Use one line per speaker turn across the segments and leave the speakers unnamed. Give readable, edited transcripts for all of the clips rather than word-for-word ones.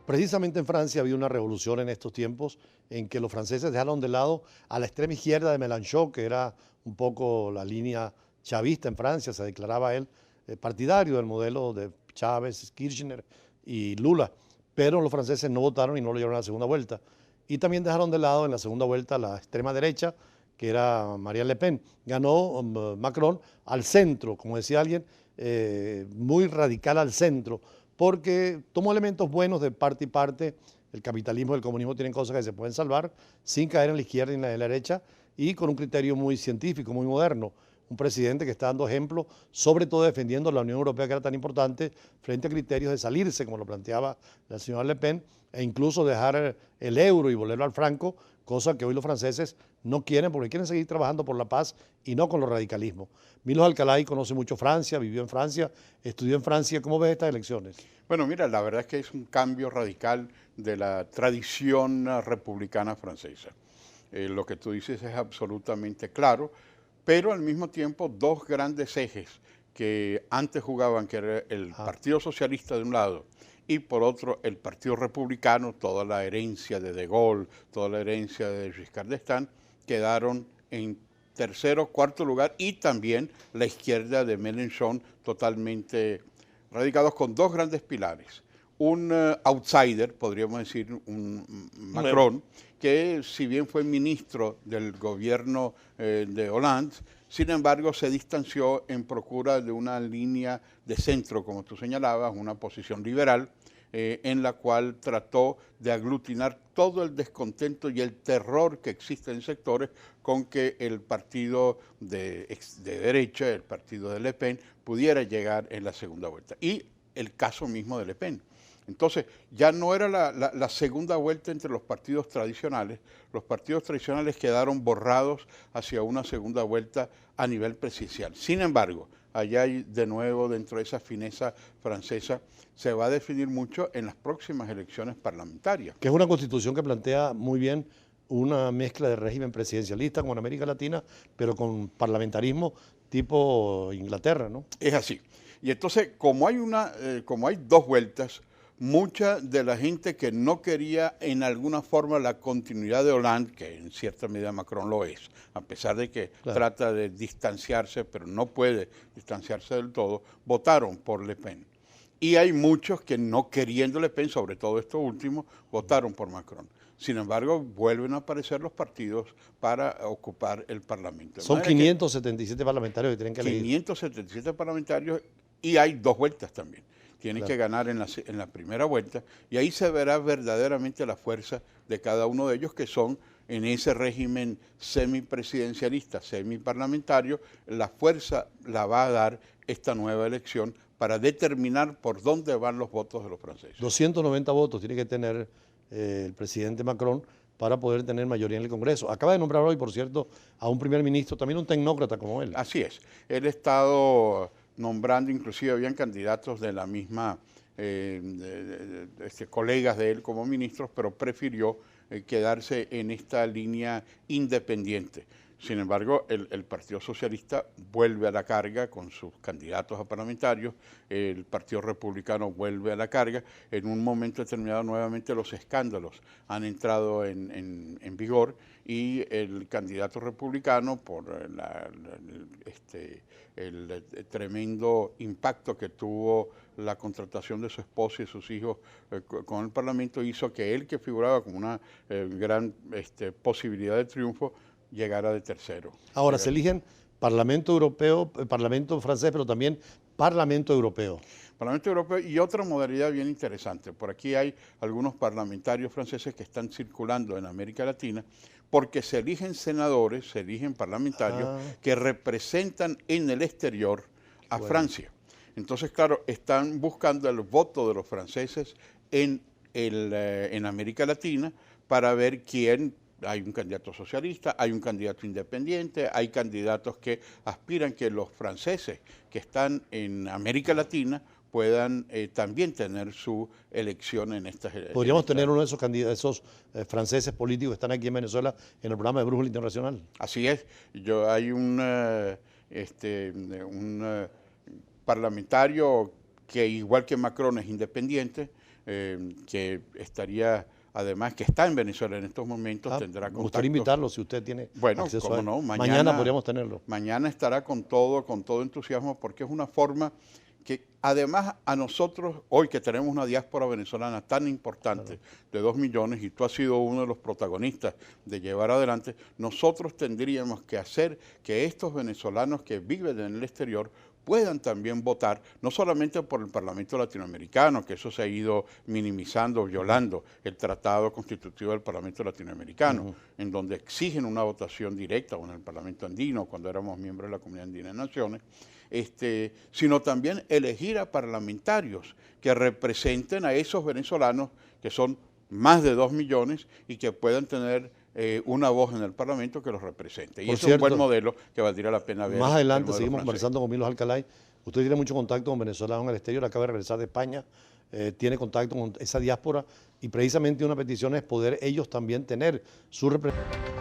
Precisamente en Francia había una revolución en estos tiempos en que los franceses dejaron de lado a la extrema izquierda de Mélenchon, que era un poco la línea chavista en Francia, se declaraba él partidario del modelo de Chávez, Kirchner y Lula, pero los franceses no votaron y no lo llevaron a la segunda vuelta. Y también dejaron de lado en la segunda vuelta la extrema derecha, que era Marine Le Pen. Ganó Macron al centro, como decía alguien, muy radical al centro, porque tomó elementos buenos de parte y parte. El capitalismo y el comunismo tienen cosas que se pueden salvar sin caer en la izquierda y en la derecha, y con un criterio muy científico, muy moderno. Un presidente que está dando ejemplo, sobre todo defendiendo la Unión Europea, que era tan importante, frente a criterios de salirse, como lo planteaba la señora Le Pen, e incluso dejar el euro y volverlo al franco, cosa que hoy los franceses no quieren, porque quieren seguir trabajando por la paz y no con los radicalismos. Milos Alcalay conoce mucho Francia, vivió en Francia, estudió en Francia. ¿Cómo ves estas elecciones?
Bueno, mira, la verdad es que es un cambio radical de la tradición republicana francesa. Lo que tú dices es absolutamente claro, pero al mismo tiempo dos grandes ejes que antes jugaban, que era el Partido Socialista de un lado y por otro el Partido Republicano, toda la herencia de Gaulle, toda la herencia de Giscard d'Estaing, quedaron en tercero, cuarto lugar, y también la izquierda de Mélenchon totalmente radicados con dos grandes pilares. Un outsider, podríamos decir, un Macron, que si bien fue ministro del gobierno de Hollande, sin embargo se distanció en procura de una línea de centro, como tú señalabas, una posición liberal, en la cual trató de aglutinar todo el descontento y el terror que existe en sectores con que el partido de derecha, el partido de Le Pen, pudiera llegar en la segunda vuelta. Y el caso mismo de Le Pen. Entonces, ya no era la segunda vuelta entre los partidos tradicionales quedaron borrados hacia una segunda vuelta a nivel presidencial. Sin embargo, allá hay de nuevo, dentro de esa fineza francesa, se va a definir mucho en las próximas elecciones parlamentarias.
Que es una constitución que plantea muy bien una mezcla de régimen presidencialista como en América Latina, pero con parlamentarismo tipo Inglaterra, ¿no?
Es así. Y entonces, como hay dos vueltas, mucha de la gente que no quería en alguna forma la continuidad de Hollande, que en cierta medida Macron lo es, a pesar de que trata de distanciarse, pero no puede distanciarse del todo, votaron por Le Pen. Y hay muchos que no queriendo Le Pen, sobre todo estos últimos, votaron por Macron. Sin embargo, vuelven a aparecer los partidos para ocupar el Parlamento.
Son 577 parlamentarios que tienen que elegir.
577 parlamentarios, y hay dos vueltas también. Tienen que ganar en la primera vuelta, y ahí se verá verdaderamente la fuerza de cada uno de ellos, que son en ese régimen semipresidencialista, semiparlamentario. La fuerza la va a dar esta nueva elección para determinar por dónde van los votos de los franceses.
290 votos tiene que tener el presidente Macron para poder tener mayoría en el Congreso. Acaba de nombrar hoy, por cierto, a un primer ministro, también un tecnócrata como él.
Así es. Él ha estado nombrando, inclusive habían candidatos de la misma, colegas de él como ministros, pero prefirió quedarse en esta línea independiente. Sin embargo, el Partido Socialista vuelve a la carga con sus candidatos a parlamentarios, el Partido Republicano vuelve a la carga. En un momento determinado, nuevamente los escándalos han entrado en vigor, y el candidato republicano, por el tremendo impacto que tuvo la contratación de su esposo y sus hijos con el Parlamento, hizo que él, que figuraba como una gran posibilidad de triunfo, llegara de tercero.
Ahora se eligen Parlamento Europeo, Parlamento francés, pero también Parlamento Europeo.
Parlamento Europeo, y otra modalidad bien interesante. Por aquí hay algunos parlamentarios franceses que están circulando en América Latina, porque se eligen senadores, se eligen parlamentarios que representan en el exterior a Francia. Entonces, claro, están buscando el voto de los franceses en América Latina para ver quién. Hay un candidato socialista, hay un candidato independiente, hay candidatos que aspiran que los franceses que están en América Latina puedan también tener su elección en estas elecciones.
¿Podríamos tener uno de esos candidatos, franceses políticos que están aquí en Venezuela en el programa de Brújula Internacional?
Así es. Hay un parlamentario que, igual que Macron, es independiente, que estaría, además que está en Venezuela en estos momentos, tendrá
me gustaría
contactos.
invitarlo si usted tiene
Bueno,
acceso
cómo
a él.
no,
Mañana podríamos tenerlo.
Mañana estará con todo entusiasmo, porque es una forma que además a nosotros, hoy que tenemos una diáspora venezolana tan importante, de 2 millones, y tú has sido uno de los protagonistas de llevar adelante, nosotros tendríamos que hacer que estos venezolanos que viven en el exterior puedan también votar, no solamente por el Parlamento Latinoamericano, que eso se ha ido minimizando, violando el Tratado Constitutivo del Parlamento Latinoamericano, en donde exigen una votación directa, o en el Parlamento Andino, cuando éramos miembros de la Comunidad Andina de Naciones, sino también elegir a parlamentarios que representen a esos venezolanos, que son más de 2 millones, y que puedan tener una voz en el Parlamento que los represente. Y eso es un buen modelo que valdría la pena ver.
Más adelante seguimos conversando con Milos Alcalay. Usted tiene mucho contacto con venezolanos en el exterior, acaba de regresar de España, tiene contacto con esa diáspora, y precisamente una petición es poder ellos también tener su representación.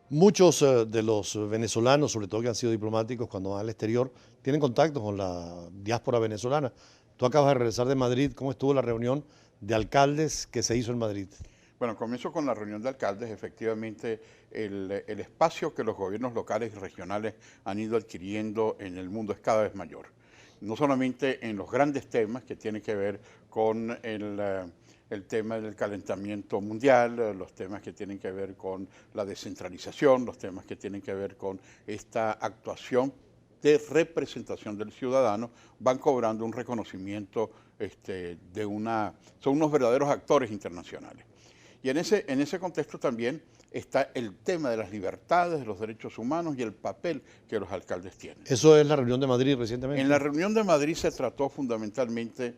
Muchos de los venezolanos, sobre todo que han sido diplomáticos cuando van al exterior, tienen contacto con la diáspora venezolana. Tú acabas de regresar de Madrid. ¿Cómo estuvo la reunión de alcaldes que se hizo en Madrid?
Bueno, comienzo con la reunión de alcaldes. Efectivamente, el espacio que los gobiernos locales y regionales han ido adquiriendo en el mundo es cada vez mayor. No solamente en los grandes temas que tienen que ver con el tema del calentamiento mundial, los temas que tienen que ver con la descentralización, los temas que tienen que ver con esta actuación de representación del ciudadano, van cobrando un reconocimiento son unos verdaderos actores internacionales. Y en ese contexto también está el tema de las libertades, de los derechos humanos y el papel que los alcaldes tienen.
¿Eso es la reunión de Madrid recientemente?
En la reunión de Madrid se trató fundamentalmente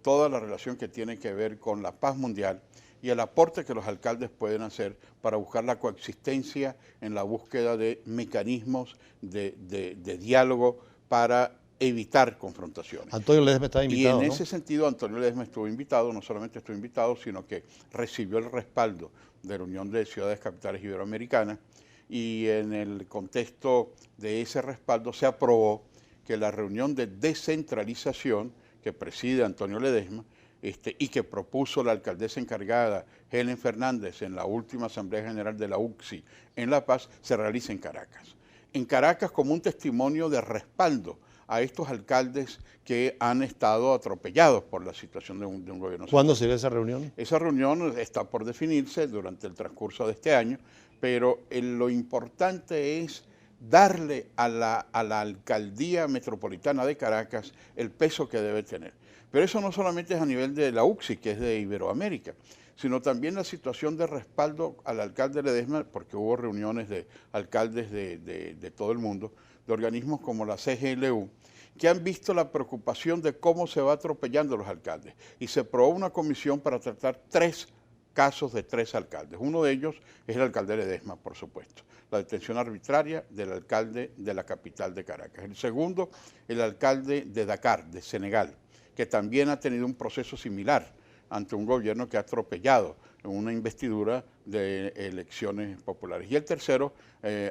toda la relación que tiene que ver con la paz mundial y el aporte que los alcaldes pueden hacer para buscar la coexistencia en la búsqueda de mecanismos de diálogo para evitar confrontaciones.
Antonio Ledesma está invitado,
Y en ese sentido Antonio Ledesma estuvo invitado, no solamente estuvo invitado, sino que recibió el respaldo de la Unión de Ciudades Capitales Iberoamericanas, y en el contexto de ese respaldo se aprobó que la reunión de descentralización que preside Antonio Ledesma y que propuso la alcaldesa encargada, Helen Fernández, en la última Asamblea General de la UCSI en La Paz, se realiza en Caracas. En Caracas como un testimonio de respaldo a estos alcaldes que han estado atropellados por la situación de un gobierno.
¿Cuándo será esa reunión?
Esa reunión está por definirse durante el transcurso de este año, pero lo importante es darle a la alcaldía metropolitana de Caracas el peso que debe tener. Pero eso no solamente es a nivel de la UCSI, que es de Iberoamérica, sino también la situación de respaldo al alcalde Ledesma, porque hubo reuniones de alcaldes de todo el mundo, de organismos como la CGLU, que han visto la preocupación de cómo se va atropellando a los alcaldes. Y se probó una comisión para tratar 3 casos de 3 alcaldes. Uno de ellos es el alcalde Ledesma, por supuesto, la detención arbitraria del alcalde de la capital de Caracas. El segundo, el alcalde de Dakar, de Senegal, que también ha tenido un proceso similar ante un gobierno que ha atropellado en una investidura de elecciones populares. Y el tercero,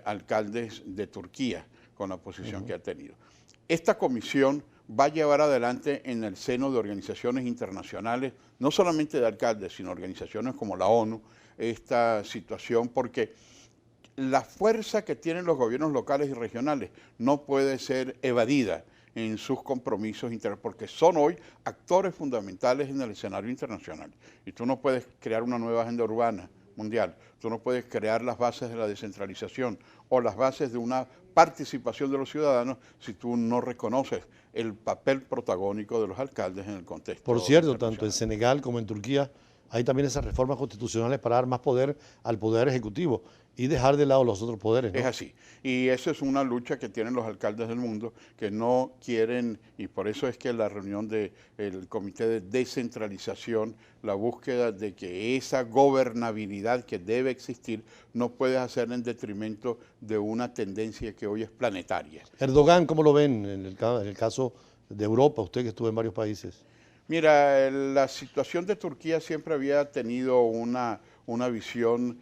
alcaldes de Turquía, con la posición que ha tenido. Esta comisión va a llevar adelante en el seno de organizaciones internacionales, no solamente de alcaldes, sino organizaciones como la ONU, esta situación, porque la fuerza que tienen los gobiernos locales y regionales no puede ser evadida en sus compromisos internacionales, porque son hoy actores fundamentales en el escenario internacional. Y tú no puedes crear una nueva agenda urbana mundial, tú no puedes crear las bases de la descentralización o las bases de una participación de los ciudadanos si tú no reconoces el papel protagónico de los alcaldes en el contexto.
Por cierto, tanto en Senegal como en Turquía hay también esas reformas constitucionales para dar más poder al poder ejecutivo y dejar de lado los otros poderes, ¿no?
Es así. Y esa es una lucha que tienen los alcaldes del mundo, que no quieren, y por eso es que la reunión del Comité de Descentralización, la búsqueda de que esa gobernabilidad que debe existir no puede hacer en detrimento de una tendencia que hoy es planetaria.
Erdogan, ¿cómo lo ven en el caso de Europa, usted que estuvo en varios países?
Mira, la situación de Turquía siempre había tenido una una visión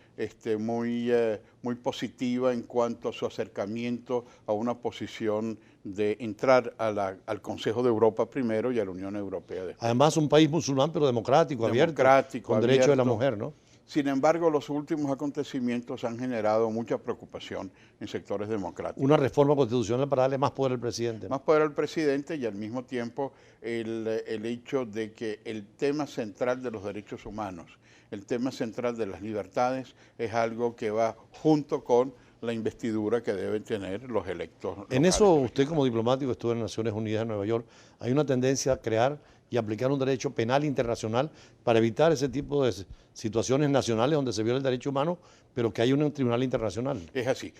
muy positiva en cuanto a su acercamiento a una posición de entrar al Consejo de Europa primero y a la Unión Europea después.
Además, un país musulmán, pero democrático, abierto, con derechos de la mujer, ¿no?
Sin embargo, los últimos acontecimientos han generado mucha preocupación en sectores democráticos.
Una reforma constitucional para darle más poder al presidente.
Más poder al presidente y al mismo tiempo el hecho de que el tema central de los derechos humanos, el tema central de las libertades, es algo que va junto con la investidura que deben tener los electos locales.
En eso, usted como diplomático estuvo en Naciones Unidas en Nueva York, hay una tendencia a crear y aplicar un derecho penal internacional para evitar ese tipo de situaciones nacionales donde se viola el derecho humano, pero que hay un tribunal internacional.
Es así.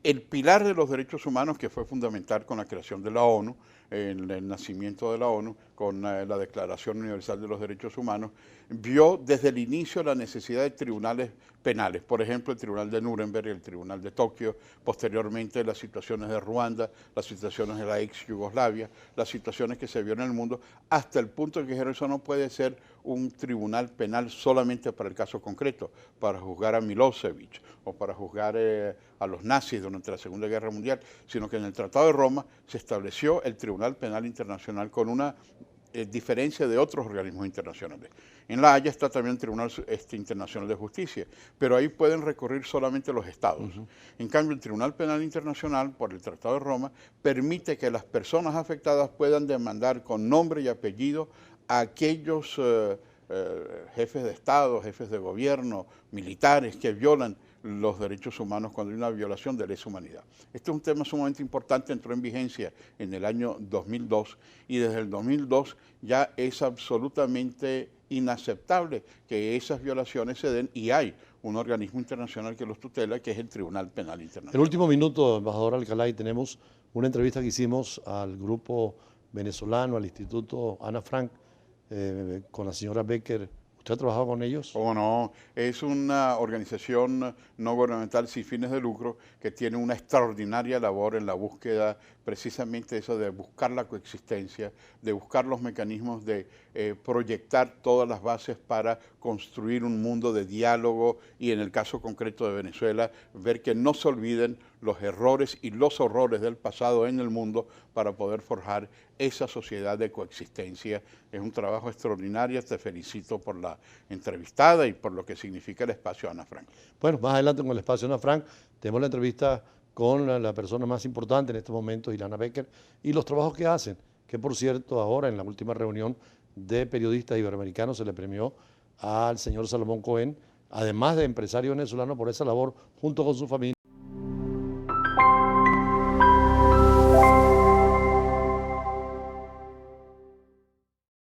El pilar de los derechos humanos, que fue fundamental con la creación de la ONU, el nacimiento de la ONU, con la Declaración Universal de los Derechos Humanos, vio desde el inicio la necesidad de tribunales penales. Por ejemplo, el Tribunal de Nuremberg, el Tribunal de Tokio, posteriormente las situaciones de Ruanda, las situaciones de la ex Yugoslavia, las situaciones que se vieron en el mundo, hasta el punto de que dijeron eso no puede ser un tribunal penal solamente para el caso concreto, para juzgar a Milosevic o para juzgar a los nazis durante la Segunda Guerra Mundial, sino que en el Tratado de Roma se estableció el Tribunal Penal Internacional con una diferencia de otros organismos internacionales. En La Haya está también el Tribunal Internacional de Justicia, pero ahí pueden recurrir solamente los estados. En cambio, el Tribunal Penal Internacional, por el Tratado de Roma, permite que las personas afectadas puedan demandar con nombre y apellido a aquellos jefes de Estado, jefes de gobierno, militares que violan los derechos humanos cuando hay una violación de lesa humanidad. Este es un tema sumamente importante, entró en vigencia en el año 2002 y desde el 2002 ya es absolutamente inaceptable que esas violaciones se den y hay un organismo internacional que los tutela, que es el Tribunal Penal Internacional.
En el último minuto, embajador Alcalá, y tenemos una entrevista que hicimos al grupo venezolano, al Instituto Ana Frank, con la señora Becker. ¿Usted ha trabajado con ellos?
¿Cómo no? Es una organización no gubernamental sin fines de lucro que tiene una extraordinaria labor en la búsqueda precisamente eso de buscar la coexistencia, de buscar los mecanismos de proyectar todas las bases para construir un mundo de diálogo y en el caso concreto de Venezuela, ver que no se olviden los errores y los horrores del pasado en el mundo para poder forjar esa sociedad de coexistencia. Es un trabajo extraordinario, te felicito por la entrevistada y por lo que significa el espacio Ana Frank.
Bueno, más adelante con el espacio Ana Frank tenemos la entrevista con la persona más importante en estos momentos, Ilana Becker, y los trabajos que hacen, que por cierto ahora en la última reunión de periodistas iberoamericanos se le premió al señor Salomón Cohen, además de empresario venezolano, por esa labor junto con su familia.